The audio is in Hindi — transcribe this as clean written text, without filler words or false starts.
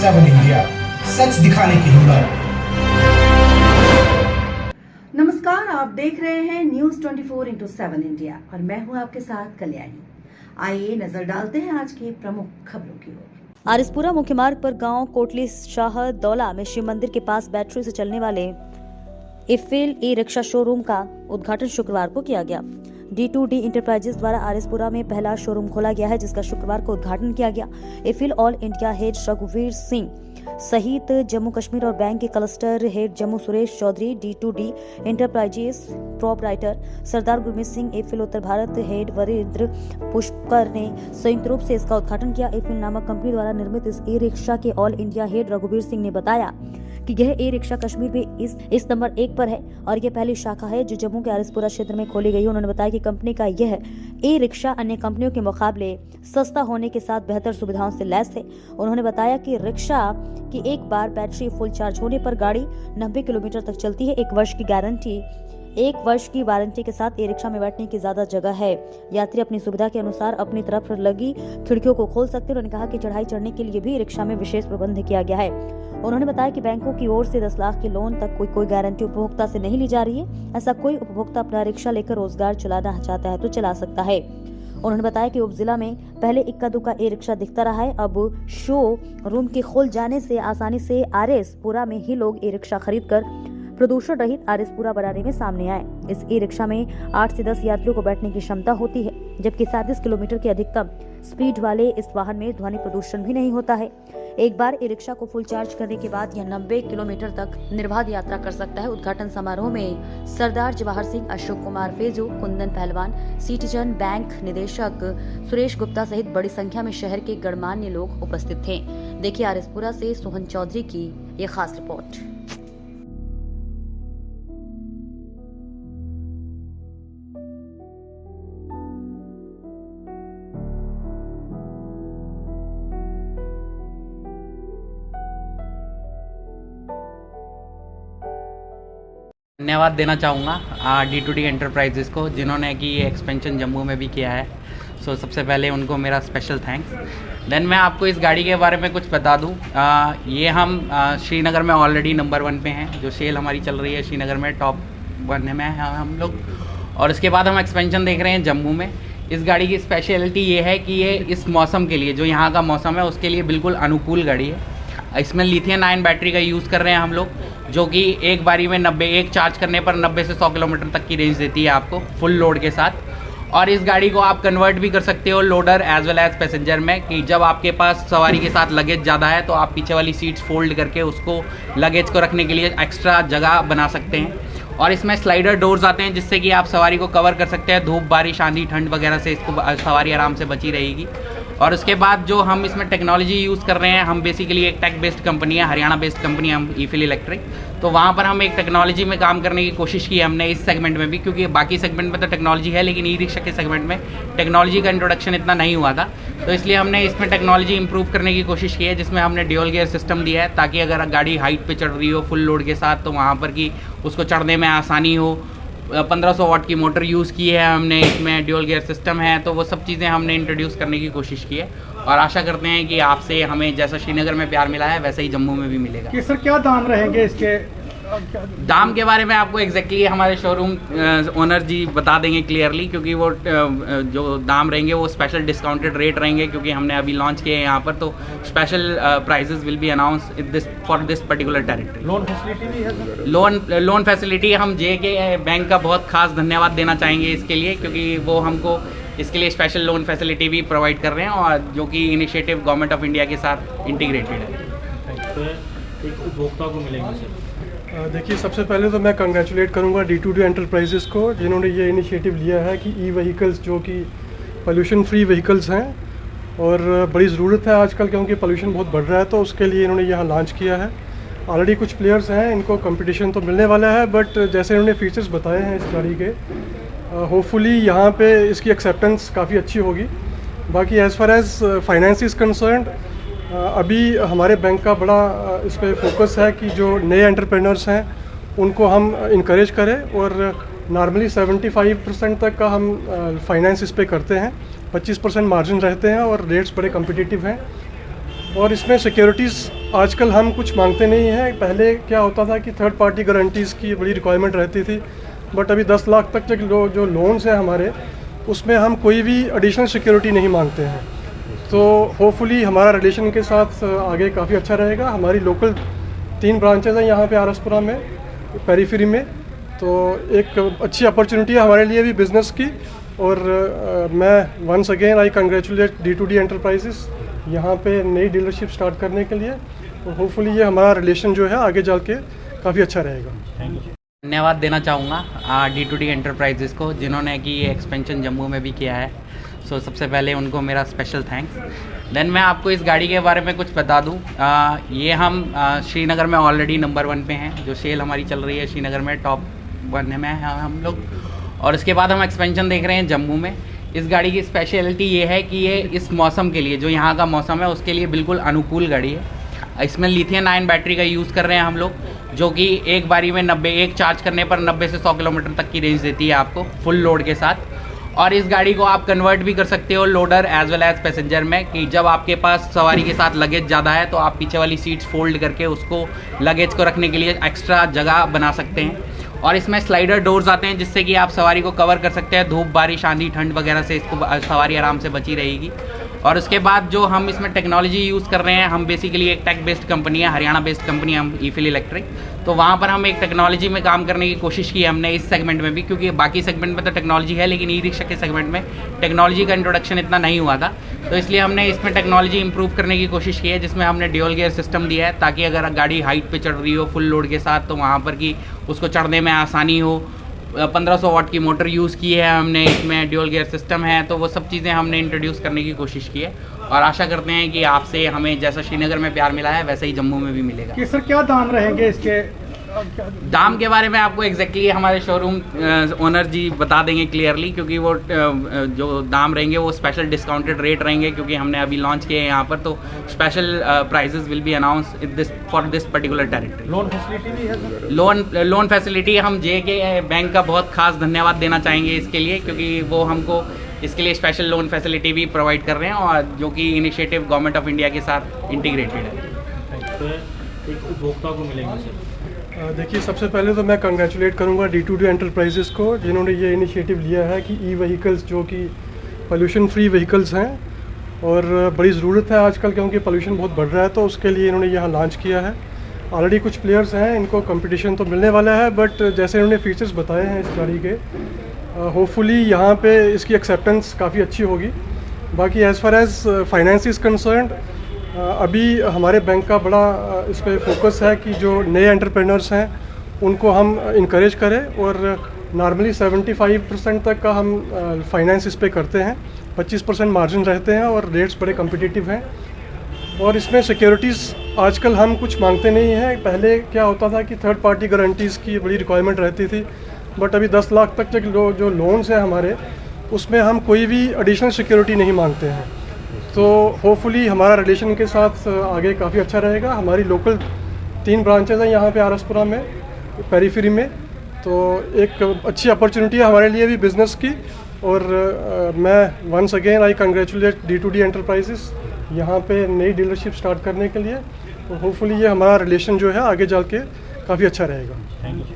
7 इंडिया, सच दिखाने की हिम्मत। नमस्कार, आप देख रहे हैं न्यूज 24/7 इंडिया और मैं हूं आपके साथ कल्याणी। आइए नजर डालते हैं आज की प्रमुख खबरों की ओर। आरएसपुरा मुख्य मार्ग पर गांव कोटली शाह दौला में शिव मंदिर के पास बैटरी से चलने वाले इफिल ई रिक्शा शोरूम का उद्घाटन शुक्रवार को किया गया। D2D इंटरप्राइजेस द्वारा आरएसपुरा में पहला शोरूम खोला गया है, जिसका शुक्रवार को उद्घाटन किया गया। इफिल ऑल इंडिया हेड रघुवीर सिंह सहित जम्मू कश्मीर और बैंक के cluster head Jammu Suresh Chaudhary, D2D enterprises proprietor Sardar Gurmeet Singh, इफिल उत्तर भारत हेड वरिंद्र पुष्कर ने संयुक्त रूप से इसका उद्घाटन किया। इफिल नामक कंपनी द्वारा निर्मित इस ई रिक्शा के ऑल इंडिया हेड रघुवीर सिंह ने बताया कि यह ई रिक्शा कश्मीर में इस नंबर 1 पर है और यह पहली शाखा है जो जम्मू के आरएसपुरा क्षेत्र में खोली गई है। उन्होंने बताया कि कंपनी का यह ई रिक्शा अन्य कंपनियों के मुकाबले सस्ता होने के साथ बेहतर सुविधाओं से लैस है। उन्होंने बताया कि रिक्शा की एक बार बैटरी फुल चार्ज होने पर गाड़ी 90 किलोमीटर तक चलती है। 1 वर्ष की वारंटी के साथ ई रिक्शा में बैठने की ज्यादा जगह है। यात्री अपनी सुविधा के अनुसार अपनी तरफ लगी खिड़कियों को खोल सकते हैं। उन्होंने कहा कि चढ़ाई चढ़ने के लिए भी रिक्शा में विशेष प्रबंध किया गया है। उन्होंने बताया कि बैंकों की ओर से 10 लाख के लोन तक कोई गारंटी उपभोक्ता से नहीं ली जा रही है। ऐसा कोई उपभोक्ता अपना रिक्शा लेकर रोजगार चलाना चाहता है तो चला सकता है। उन्होंने बताया कि उप जिला में पहले इक्का दुक्का ई रिक्शा दिखता रहा है, अब शो रूम के खुल जाने से आसानी से आरएसपुरा में ही लोग ई रिक्शा खरीद कर प्रदूषण रहित आरएसपुरा बनाने में सामने आए। इस ई रिक्शा में 8 से 10 यात्रियों को बैठने की क्षमता होती है, जबकि 37 किलोमीटर की अधिकतम स्पीड वाले इस वाहन में ध्वनि प्रदूषण भी नहीं होता है। एक बार ई रिक्शा को फुल चार्ज करने के बाद यह 90 किलोमीटर तक निर्बाध यात्रा कर सकता है। उद्घाटन समारोह में सरदार जवाहर सिंह, अशोक कुमार फेजू, कुंदन पहलवान, सिटीजन बैंक निदेशक सुरेश गुप्ता सहित बड़ी संख्या में शहर के गणमान्य लोग उपस्थित थे। देखिए आरएसपुरा से सोहन चौधरी की ये खास रिपोर्ट। धन्यवाद देना चाहूँगा D2D एंटरप्राइजेस को, जिन्होंने कि ये एक्सपेंशन जम्मू में भी किया है। सबसे पहले उनको मेरा स्पेशल थैंक्स। देन मैं आपको इस गाड़ी के बारे में कुछ बता दूँ। ये हम श्रीनगर में ऑलरेडी नंबर 1 पे हैं। जो सेल हमारी चल रही है श्रीनगर में टॉप 1 में हैं हम लोग, और उसके बाद हम एक्सपेंशन देख रहे हैं जम्मू में। इस गाड़ी की स्पेशलिटी ये है कि ये इस मौसम के लिए, जो यहाँ का मौसम है उसके लिए बिल्कुल अनुकूल गाड़ी है। इसमें लिथियम आयन बैटरी का यूज़ कर रहे हैं हम लोग, जो कि एक बारी में 1 चार्ज करने पर 90 से 100 किलोमीटर तक की रेंज देती है आपको फुल लोड के साथ। और इस गाड़ी को आप कन्वर्ट भी कर सकते हो loader as well as passenger में, कि जब आपके पास सवारी के साथ लगेज ज़्यादा है तो आप पीछे वाली सीट्स फोल्ड करके उसको लगेज को रखने के लिए एक्स्ट्रा जगह बना सकते हैं। और इसमें स्लाइडर डोर्स आते हैं, जिससे कि आप सवारी को कवर कर सकते हैं। धूप, बारिश, आंधी, ठंड वगैरह से इसको सवारी आराम से बची रहेगी। और उसके बाद जो हम इसमें टेक्नोलॉजी यूज़ कर रहे हैं, हम बेसिकली एक टेक बेस्ड कंपनी है, हरियाणा बेस्ड कंपनी है हम इफिल इलेक्ट्रिक। तो वहाँ पर हम एक टेक्नोलॉजी में काम करने की कोशिश की हमने इस सेगमेंट में भी, क्योंकि बाकी सेगमेंट में तो टेक्नोलॉजी है लेकिन ई रिक्शा के सेगमेंट में टेक्नोलॉजी का इंट्रोडक्शन इतना नहीं हुआ था। तो इसलिए हमने इसमें टेक्नोलॉजी इंप्रूव करने की कोशिश की है, जिसमें हमने ड्यूल गियर सिस्टम दिया है, ताकि अगर गाड़ी हाइट पे चढ़ रही हो फुल लोड के साथ तो वहाँ पर कि उसको चढ़ने में आसानी हो। 1500 वाट की मोटर यूज़ की है हमने, इसमें ड्यूल गियर सिस्टम है। तो वो सब चीज़ें हमने इंट्रोड्यूस करने की कोशिश की है और आशा करते हैं कि आपसे हमें जैसा श्रीनगर में प्यार मिला है वैसे ही जम्मू में भी मिलेगा। कि सर क्या दाम रहेंगे इसके? दाम के बारे में आपको एग्जैक्टली हमारे शोरूम ओनर जी बता देंगे क्लियरली, क्योंकि वो जो दाम रहेंगे वो स्पेशल डिस्काउंटेड रेट रहेंगे, क्योंकि हमने अभी लॉन्च किए हैं यहाँ पर। तो special prizes will be announce for this particular territory. Loan facility भी है? लोन फैसिलिटी हम JK बैंक का बहुत खास धन्यवाद देना चाहेंगे इसके लिए, क्योंकि वो हमको इसके लिए स्पेशल लोन फैसिलिटी भी प्रोवाइड कर रहे हैं, और जो कि इनिशिएटिव गवर्नमेंट ऑफ इंडिया के साथ इंटीग्रेटेड है। एक उपभोक्ता को मिलेंगे सर? देखिए, सबसे पहले तो मैं कंग्रेचुलेट करूंगा D2D एंटरप्राइजेस को, जिन्होंने ये इनिशिएटिव लिया है कि ई व्हीकल्स जो कि पोल्यूशन फ्री व्हीकल्स हैं और बड़ी ज़रूरत है आजकल, क्योंकि पोल्यूशन बहुत बढ़ रहा है। तो उसके लिए इन्होंने यहाँ लॉन्च किया है। ऑलरेडी कुछ प्लेयर्स हैं, इनको कंपटीशन तो मिलने वाला है, बट जैसे इन्होंने फीचर्स बताए हैं इस गाड़ी के, होपफुली यहाँ पे इसकी एक्सेप्टेंस काफ़ी अच्छी होगी। बाकी as far as finance is concerned, अभी हमारे बैंक का बड़ा इस पर फोकस है कि जो नए एंटरप्रेन्योर्स हैं उनको हम इनकरेज करें, और नॉर्मली 75% तक का हम फाइनेंस इस पर करते हैं। 25% मार्जिन रहते हैं और रेट्स बड़े कम्पिटिटिव हैं। और इसमें सिक्योरिटीज़ आजकल हम कुछ मांगते नहीं हैं। पहले क्या होता था कि थर्ड पार्टी गारंटीज़ की बड़ी रिक्वायरमेंट रहती थी, बट अभी 10 लाख तक जो लोन्स हैं हमारे, उसमें हम कोई भी एडिशनल सिक्योरिटी नहीं मांगते हैं। तो होपफुली हमारा रिलेशन के साथ आगे काफ़ी अच्छा रहेगा। हमारी लोकल 3 ब्रांचेज़ हैं यहाँ पे आरएसपुरा में, पेरीफेरी में, तो एक अच्छी अपॉर्चुनिटी है हमारे लिए भी बिज़नेस की। और मैं once again I congratulate D2D enterprises यहाँ पे नई डीलरशिप स्टार्ट करने के लिए। और होपफुली ये हमारा रिलेशन जो है आगे चल के काफ़ी अच्छा रहेगा। धन्यवाद देना चाहूँगा D2D एंटरप्राइजेस को, जिन्होंने कि ये एक्सपेंशन जम्मू में भी किया है। सो सबसे पहले उनको मेरा स्पेशल थैंक्स। देन मैं आपको इस गाड़ी के बारे में कुछ बता दूँ। ये हम श्रीनगर में ऑलरेडी नंबर 1 पे हैं। जो सेल हमारी चल रही है श्रीनगर में टॉप 1 में हैं हम लोग। और उसके बाद हम एक्सपेंशन देख रहे हैं जम्मू में। इस गाड़ी की स्पेशलिटी ये है कि ये इस मौसम के लिए, जो यहाँ का मौसम है उसके लिए बिल्कुल अनुकूल गाड़ी है। इसमें लिथियम आयन बैटरी का यूज़ कर रहे हैं हम लोग, जो कि एक बारी में एक चार्ज करने पर 90 से 100 किलोमीटर तक की रेंज देती है आपको फुल लोड के साथ। और इस गाड़ी को आप कन्वर्ट भी कर सकते हो loader as well as passenger में, कि जब आपके पास सवारी के साथ लगेज ज़्यादा है तो आप पीछे वाली सीट्स फोल्ड करके उसको लगेज को रखने के लिए एक्स्ट्रा जगह बना सकते हैं। और इसमें स्लाइडर डोर्स आते हैं, जिससे कि आप सवारी को कवर कर सकते हैं धूप, बारिश, आंधी, ठंड वगैरह से इसको सवारी आराम से बची रहेगी। और उसके बाद जो हम इसमें टेक्नोलॉजी यूज़ कर रहे हैं, हम बेसिकली एक टेक बेस्ड कंपनी है, हरियाणा बेस्ड कंपनी है हम ईफिल इलेक्ट्रिक। तो वहाँ पर हम एक टेक्नोलॉजी में काम करने की कोशिश की है हमने इस सेगमेंट में भी, क्योंकि बाकी सेगमेंट में तो टेक्नोलॉजी है लेकिन ई रिक्शा के सेगमेंट में टेक्नोलॉजी का इंट्रोडक्शन इतना नहीं हुआ था। तो इसलिए हमने इसमें टेक्नोलॉजी इंप्रूव करने की कोशिश की है, जिसमें हमने ड्यूल गियर सिस्टम दिया है, ताकि अगर गाड़ी हाइट पे चढ़ रही हो फुल लोड के साथ तो वहाँ पर कि उसको चढ़ने में आसानी हो। 1500 वाट की मोटर यूज़ की है हमने, इसमें ड्यूल गियर सिस्टम है। तो वो सब चीज़ें हमने इंट्रोड्यूस करने की कोशिश की है और आशा करते हैं कि आपसे हमें जैसा श्रीनगर में प्यार मिला है वैसे ही जम्मू में भी मिलेगा। कि सर क्या दाम रहेंगे इसके? दाम के बारे में आपको एग्जैक्टली हमारे शोरूम ओनर जी बता देंगे क्लियरली, क्योंकि वो जो दाम रहेंगे वो स्पेशल डिस्काउंटेड रेट रहेंगे, क्योंकि हमने अभी लॉन्च किए हैं यहाँ पर। तो special prizes will be announce for this particular territory. Loan facility भी है सर? लोन फैसिलिटी हम JK बैंक का बहुत खास धन्यवाद देना चाहेंगे इसके लिए, क्योंकि वो हमको इसके लिए स्पेशल लोन फैसिलिटी भी प्रोवाइड कर रहे हैं, और जो कि इनिशिएटिव गवर्नमेंट ऑफ इंडिया के साथ इंटीग्रेटेड है। एक उपभोक्ता को मिलेंगे सर? देखिए, सबसे पहले तो मैं कंग्रेचुलेट करूंगा D2D एंटरप्राइजेस को, जिन्होंने ये इनिशिएटिव लिया है कि ई-व्हीकल्स जो कि पोल्यूशन फ्री व्हीकल्स हैं और बड़ी ज़रूरत है आजकल, क्योंकि पोल्यूशन बहुत बढ़ रहा है। तो उसके लिए इन्होंने यहाँ लॉन्च किया है। ऑलरेडी कुछ प्लेयर्स हैं, इनको कंपटीशन तो मिलने वाला है, बट जैसे इन्होंने फीचर्स बताए हैं इस गाड़ी के, होपफुली यहाँ पे इसकी एक्सेप्टेंस काफ़ी अच्छी होगी। बाकी as far as finance is concerned, अभी हमारे बैंक का बड़ा इस पर फोकस है कि जो नए एंटरप्रेन्योर्स हैं उनको हम इनकरेज करें। और नॉर्मली 75% तक का हम फाइनेंस इस पर करते हैं, 25% मार्जिन रहते हैं और रेट्स बड़े कम्पिटिटिव हैं। और इसमें सिक्योरिटीज़ आजकल हम कुछ मांगते नहीं हैं। पहले क्या होता था कि थर्ड पार्टी गारंटीज़ की बड़ी रिक्वायरमेंट रहती थी, बट अभी 10 लाख तक जो लोन्स हैं हमारे, उसमें हम कोई भी एडिशनल सिक्योरिटी नहीं मांगते हैं। तो होपफुली हमारा रिलेशन के साथ आगे काफ़ी अच्छा रहेगा। हमारी लोकल 3 ब्रांचेज़ हैं यहाँ पे आरएसपुरा में, पेरीफेरी में, तो एक अच्छी अपॉर्चुनिटी है हमारे लिए भी बिज़नेस की। और मैं once again I congratulate D2D enterprises यहाँ पे नई डीलरशिप स्टार्ट करने के लिए। तो होपफुली ये हमारा रिलेशन जो है आगे चल के काफ़ी अच्छा रहेगा।